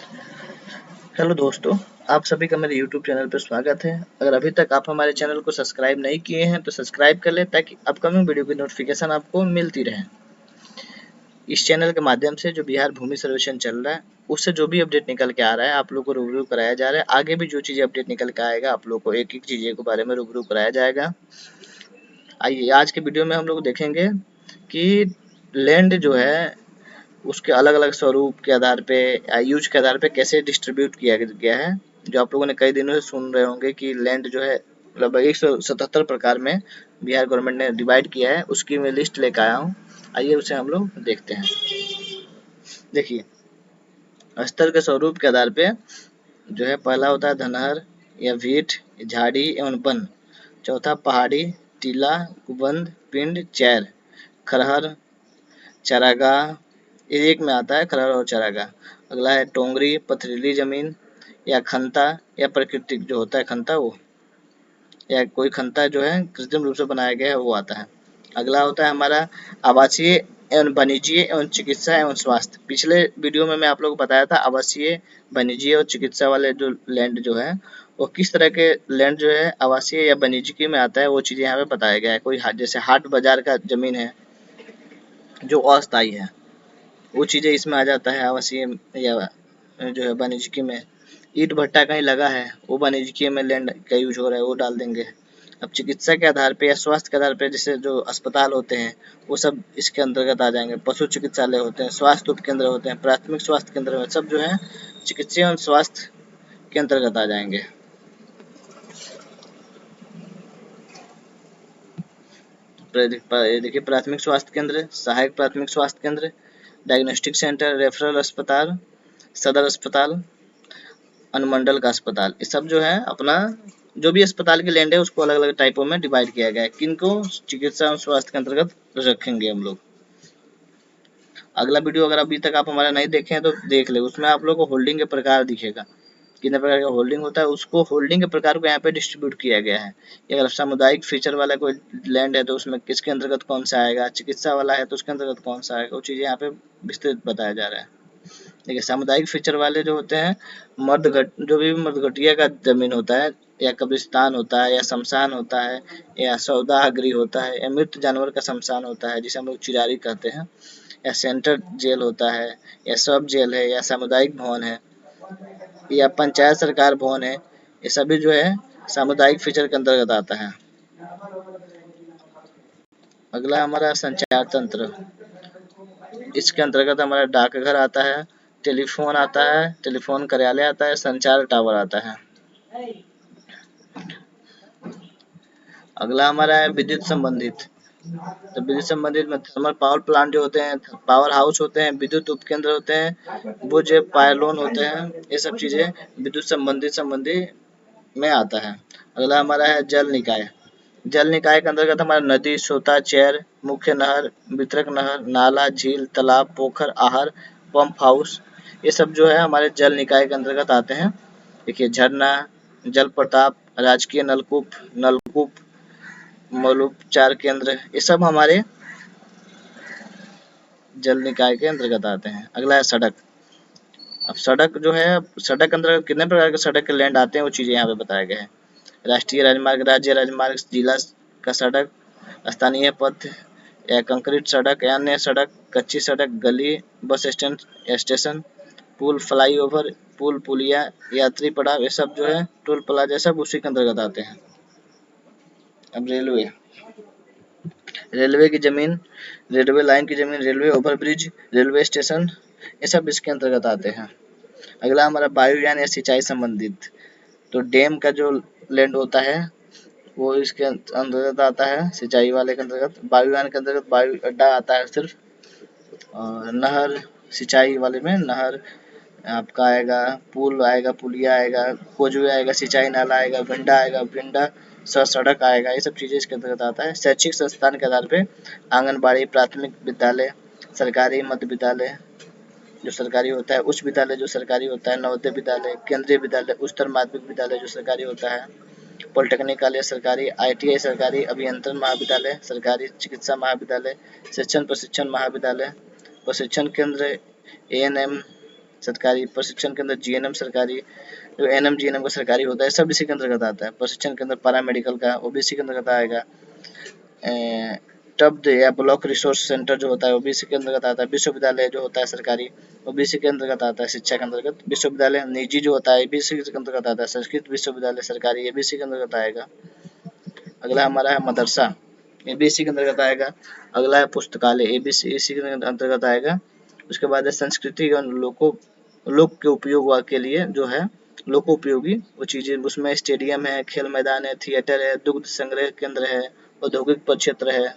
Hello दोस्तों, आप सभी का मेरे यूट्यूब चैनल पर स्वागत है। अगर अभी तक आप हमारे चैनल को सब्सक्राइब नहीं किए हैं तो सब्सक्राइब कर लें ताकि अपकमिंग वीडियो की नोटिफिकेशन आपको मिलती रहे। इस चैनल के माध्यम से जो बिहार भूमि सर्वेक्षण चल रहा है उससे जो भी अपडेट निकल के आ रहा है आप लोग को रूबरू कराया जा रहा है। आगे भी जो चीज़ें अपडेट निकल के आएगा आप लोग को एक एक चीज़ें के बारे में रूबरू कराया जाएगा। आइए आज के वीडियो में हम लोग देखेंगे कि लैंड जो है उसके अलग अलग स्वरूप के आधार पे यूज के आधार पे कैसे डिस्ट्रीब्यूट किया गया है। जो आप लोगों ने कई दिनों से सुन रहे होंगे कि लैंड जो है लगभग 177 प्रकार में बिहार गवर्नमेंट ने डिवाइड किया है, उसकी मैं लिस्ट लेकर आया हूँ। आइए उसे हम लोग देखते हैं। देखिए स्तर के स्वरूप के आधार पे जो है पहला होता है धनहर या भीट, झाड़ी एवं वन। चौथा पहाड़ी, टीला, कुबंध, पिंड, चैर, खरहर, चारागाह, ये एक में आता है खरहर और चारागाह। अगला है टोंगरी, पथरीली जमीन या खंता या प्राकृतिक जो होता है खंता वो, या कोई खंता जो है कृत्रिम रूप से बनाया गया है वो आता है। अगला होता है हमारा आवासीय एवं वाणिज्यिक एवं चिकित्सा एवं स्वास्थ्य। पिछले वीडियो में मैं आप लोगों को बताया था आवासीय, वाणिज्यिक और चिकित्सा वाले जो लैंड जो है वो किस तरह के लैंड जो है आवासीय या वाणिज्यिक में आता है, वो चीज़ें यहाँ पे बताया गया है। कोई जैसे हाट बाजार का जमीन है जो अस्थायी है, वो चीज़ें इसमें आ जाता है आवासीय या जो है वाणिज्यिक में। ईंट भट्टा कहीं लगा है वो वाणिज्यिक में लैंड का यूज हो रहा है वो डाल देंगे। अब चिकित्सा के आधार पे या स्वास्थ्य के आधार पे जैसे जो अस्पताल होते हैं वो सब इसके अंतर्गत आ जाएंगे। पशु चिकित्सालय होते हैं, स्वास्थ्य उपकेंद्र होते हैं, प्राथमिक स्वास्थ्य केंद्र में सब जो है चिकित्सा एवं स्वास्थ्य के अंतर्गत आ जाएंगे। देखिए प्राथमिक स्वास्थ्य केंद्र, सहायक प्राथमिक स्वास्थ्य केंद्र, डायग्नोस्टिक सेंटर, रेफरल अस्पताल, सदर अस्पताल, अनुमंडल का अस्पताल, ये सब जो है अपना जो भी अस्पताल की लैंड है उसको अलग अलग टाइपों में डिवाइड किया गया है। किनको चिकित्सा और स्वास्थ्य के अंतर्गत रखेंगे हम लोग। अगला वीडियो अगर अभी तक आप हमारा नहीं देखे हैं तो देख ले, उसमें आप लोग को होल्डिंग के प्रकार दिखेगा, कितने प्रकार का होल्डिंग होता है, उसको होल्डिंग के प्रकार को यहाँ पे डिस्ट्रीब्यूट किया गया है। अगर सामुदायिक फीचर वाला कोई लैंड है तो उसमें किसके अंतर्गत कौन सा आएगा, चिकित्सा वाला है तो उसके अंतर्गत कौन सा आएगा, वो चीज़ें यहाँ पे विस्तृत बताया जा रहा है। देखिए सामुदायिक फीचर वाले जो होते हैं जो भी मर्दघटिया का जमीन होता है या कब्रिस्तान होता है या शमशान होता है या सौदाह गृह होता है या मृत जानवर का शमशान होता है जिसे हम लोग चिरारी कहते हैं, या सेंट्रल जेल होता है या सब जेल है या सामुदायिक भवन है या पंचायत सरकार भवन है, ये सभी जो है सामुदायिक फीचर के अंतर्गत आता है। अगला हमारा संचार तंत्र, इसके अंतर्गत हमारा डाकघर आता है, टेलीफोन आता है, टेलीफोन कार्यालय आता है, संचार टावर आता है। अगला हमारा है विद्युत संबंधित। तो विद्युत संबंधित में थर्मल पावर प्लांट जो होते हैं, पावर हाउस होते हैं, विद्युत उपकेंद्र होते हैं, वो जो पायलोन होते हैं, ये सब चीजें विद्युत संबंधी में आता है। अगला हमारा है जल निकाय। जल निकाय के अंतर्गत हमारा नदी, सोता, चैर, मुख्य नहर, वितरक नहर, नाला, झील, तालाब, पोखर, आहर, पंप हाउस, ये सब जो है हमारे जल निकाय के अंतर्गत आते हैं। देखिए झरना, जल प्रताप, राजकीय नलकूप, नलकूप, मौलोपचार केंद्र, ये सब हमारे जल निकाय के अंतर्गत आते हैं। अगला है सड़क। अब सड़क जो है, सड़क के अंतर्गत कितने प्रकार के सड़क के लैंड आते हैं वो चीजें यहाँ पे बताया गया है। राष्ट्रीय राजमार्ग, राज्य राजमार्ग, जिला का सड़क, स्थानीय पथ या कंक्रीट सड़क या अन्य सड़क, कच्ची सड़क, गली, बस स्टैंड या स्टेशन, पुल, फ्लाईओवर, पुल, पुलिया, यात्री पड़ाव, ये सब जो है टोल प्लाजा, सब उसी के अंतर्गत आते हैं। अब रेलवे, रेलवे की जमीन, रेलवे लाइन की जमीन, रेलवे ओवरब्रिज, रेलवे स्टेशन, ये सब इसके अंतर्गत आते हैं। अगला हमारा वायुयान या सिंचाई संबंधित, तो डैम का जो लैंड होता है वो इसके अंतर्गत आता है, सिंचाई वाले के अंतर्गत। वायुयान के अंतर्गत वायु अड्डा आता है सिर्फ, और नहर सिंचाई वाले में नहर आपका आएगा, पुल आएगा, पुलिया आएगा, कोजवे आएगा, सिंचाई नाला आएगा, भिंडा आएगा, भिंडा सड़क आएगा, ये सब चीजें इसके अंतर्गत आता है। शैक्षिक संस्थान के आधार पे आंगनबाड़ी, प्राथमिक विद्यालय, सरकारी मध्य विद्यालय जो सरकारी होता है, उच्च विद्यालय जो सरकारी होता है, नवोदय विद्यालय, केंद्रीय विद्यालय, उच्चतर माध्यमिक विद्यालय जो सरकारी होता है, पॉलिटेक्निक कॉलेज सरकारी, ITI सरकारी, अभियंत्रण महाविद्यालय सरकारी, चिकित्सा महाविद्यालय, शिक्षण प्रशिक्षण महाविद्यालय, प्रशिक्षण केंद्र, ANM सरकारी, प्रशिक्षण के अंदर जीएनएम सरकारी, जो एनएम जीएनएम का सरकारी होता है सब इसी के अंतर्गत आता है। प्रशिक्षण के अंदर पैरा मेडिकल का वो भी इसी के अंतर्गत आएगा। टब्ड या ब्लॉक रिसोर्स सेंटर जो होता है वो भी इसी के अंतर्गत आता है। विश्वविद्यालय जो होता है सरकारी वो भी इसी के अंतर्गत आता है, शिक्षा के अंतर्गत। विश्वविद्यालय निजी जो होता है ये भी इसी के अंतर्गत आता है। संस्कृत विश्वविद्यालय सरकारी ये भी इसी के अंतर्गत आएगा। अगला हमारा है मदरसा, ये भी इसी के अंतर्गत आएगा। अगला है पुस्तकालय, ये भी इसी के अंतर्गत आएगा। उसके बाद है संस्कृति और लोक के उपयोग के लिए जो है लोकोपयोगी वो चीजें, उसमें स्टेडियम है, खेल मैदान है, थिएटर है, दुग्ध संग्रह केंद्र है, औद्योगिक परिक्षेत्र है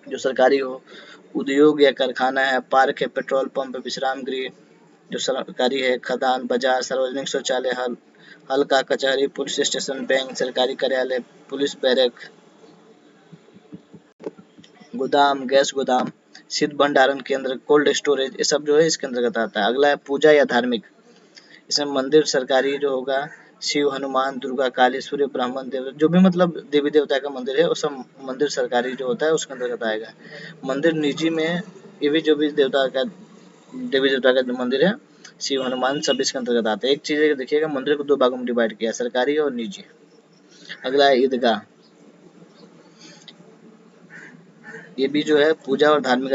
जो सरकारी हो, उद्योग या कारखाना है, पार्क है, पेट्रोल पंप, विश्राम गृह जो सरकारी है, खदान, बाजार, सार्वजनिक शौचालय, हल्का कचहरी, पुलिस स्टेशन, बैंक, सरकारी कार्यालय, पुलिस बैरक, गोदाम, गैस गोदाम, शीत भंडारण केंद्र, कोल्ड स्टोरेज, ये सब जो है इसके अंतर्गत आता है। अगला है पूजा या धार्मिक, इसमें मंदिर सरकारी जो होगा, शिव, हनुमान, दुर्गा, काली, सूर्य, ब्राह्मण, देव, जो भी मतलब देवी देवता का मंदिर है वो सब मंदिर सरकारी जो होता है उसके अंतर्गत आएगा। मंदिर निजी में ये भी जो भी देवी देवता का जो मंदिर है, शिव, हनुमान, सब इसके अंतर्गत आते हैं। एक चीज देखिएगा, मंदिर को 2 भागों में डिवाइड किया, सरकारी और निजी। अगला है ईदगाह, ये भी जो है पूजा और धार्मिक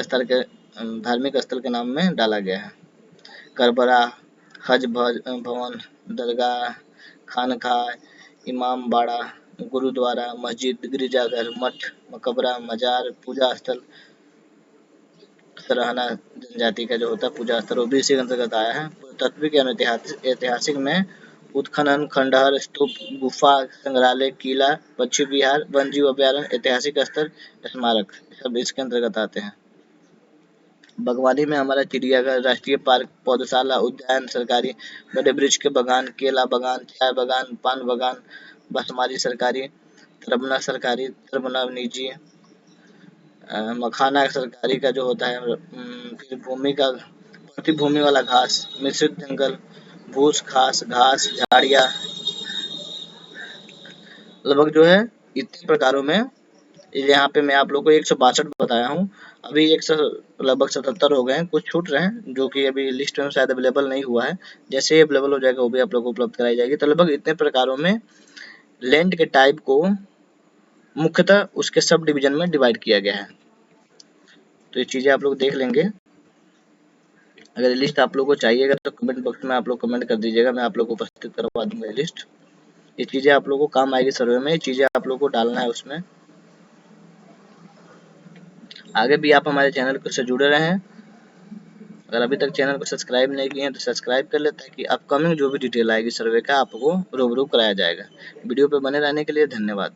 स्थल के नाम में डाला गया है। करबरा, हज भवन, दरगाह, खानकाह, इमाम बाड़ा, गुरुद्वारा, मस्जिद, गिरजाघर, मठ, मकबरा, मजार, पूजा स्थल, सराहना जनजाति का जो होता है पूजा स्थल वो भी इसी के अंतर्गत आया है। पुरातत्विक एवं ऐतिहासिक में उत्खनन, खंडहर, स्तूप, गुफा, संग्रहालय, किला, पक्षी विहार, वन्यजीव अभ्यारण्य, ऐतिहासिक स्थल, स्मारक, सब इसके अंतर्गत आते हैं। बागवानी में हमारा चिड़ियाघर, राष्ट्रीय पार्क, पौधशाला, उद्यान सरकारी, बड़े वृक्ष के बागान, केला बागान, चाय बागान, पान बागान, बांसबारी सरकारी, तरबना सरकारी, तरबना निजी, मखाना सरकारी का जो होता है, फिर प्रतिभूमि वाला घास, मिश्रित जंगल, भूस घास, झाड़ियाँ, लगभग जो है इतने प्रकारों में। यहाँ पे मैं आप लोग को 162 बताया हूँ, अभी लगभग 77 हो गए हैं, कुछ छूट रहे हैं जो कि अभी लिस्ट में शायद अवेलेबल नहीं हुआ है। जैसे ही अवेलेबल हो जाएगा वो भी आप लोग को उपलब्ध कराई जाएगी। तो लगभग इतने प्रकारों में लैंड के टाइप को मुख्यतः उसके सब डिवीजन में डिवाइड किया गया है। तो ये चीजें आप लोग देख लेंगे। अगर ये लिस्ट आप लोग को चाहिएगा तो कमेंट बॉक्स में आप लोग कमेंट कर दीजिएगा, मैं आप लोग को उपस्थित करवा दूंगा ये लिस्ट। ये चीजें आप लोग को काम आएगी सर्वे में, ये चीजें आप लोग को डालना है उसमें। आगे भी आप हमारे चैनल से जुड़े रहें। अगर अभी तक चैनल को सब्सक्राइब नहीं किए हैं तो सब्सक्राइब कर ले, ताकि अपकमिंग जो भी डिटेल आएगी सर्वे का आपको रूबरू कराया जाएगा। वीडियो पे बने रहने के लिए धन्यवाद।